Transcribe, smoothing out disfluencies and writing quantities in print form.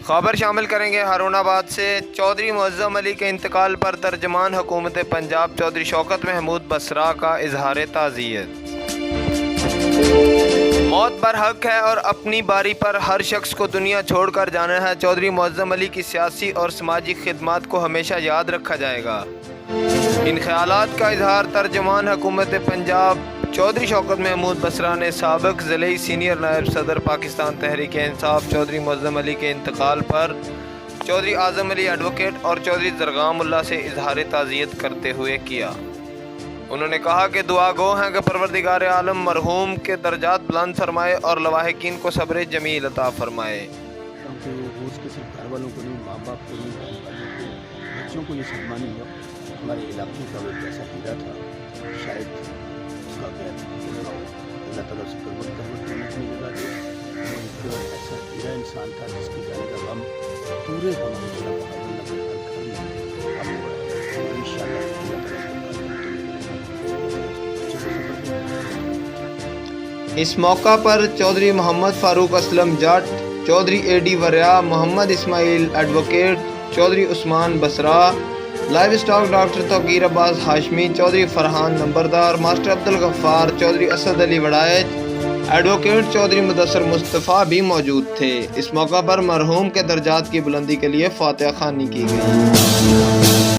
खबर शामिल करेंगे हारून आबाद से। चौधरी मुअज़्ज़म अली के इंतकाल पर तर्जमान हुकूमत पंजाब चौधरी शौकत महमूद बसरा का इजहार ताज़ियत। मौत बरहक है और अपनी बारी पर हर शख्स को दुनिया छोड़कर जाना है। चौधरी मुअज़्ज़म अली की सियासी और समाजी खिदमत को हमेशा याद रखा जाएगा। इन ख्यालात का इजहार तर्जमान हुकूमत पंजाब चौधरी शौकत महमूद बसरा ने साबिक़ ज़िले सीनियर नायब सदर पाकिस्तान तहरीक इंसाफ चौधरी मुअज़्ज़म अली के इंतकाल पर चौधरी आज़म अली एडवोकेट और चौधरी ज़रगामुल्लाह से इजहार ताज़ियत करते हुए किया। उन्होंने कहा कि दुआ गो हैं कि परवरदिगार आलम मरहूम के दर्जात बुलंद फरमाए और लवाहिकीन को सब्र जमील अता फरमाए। उसके सिर्फ घर वालों को नहीं, माँ बाप को नहीं, बच्चों को ये सदमा नहीं हुआ। हमारे इलाके का वो एक ऐसा हीरा था, शायद उसका क्या अल्लाह ताला से करवट अपनी जगह दे। वो एक ऐसा हीरा इंसान था जिसकी जाने का गम पूरे इस मौका पर चौधरी मोहम्मद फारूक असलम जट, चौधरी एडी वरिया, Mohammad Ismail advocate, Chaudhry Usman Basra, livestock doctor Tauqeer Abbas Hashmi, Chaudhry Farhan नंबरदार, मास्टर अब्दुल गफ्फार, चौधरी असद अली वड़ायत, एडवोकेट चौधरी मुदस्सर मुस्तफ़ा भी मौजूद थे। इस मौका पर मरहूम के दर्जात की बुलंदी के लिए फातिहा ख़्वानी की गई।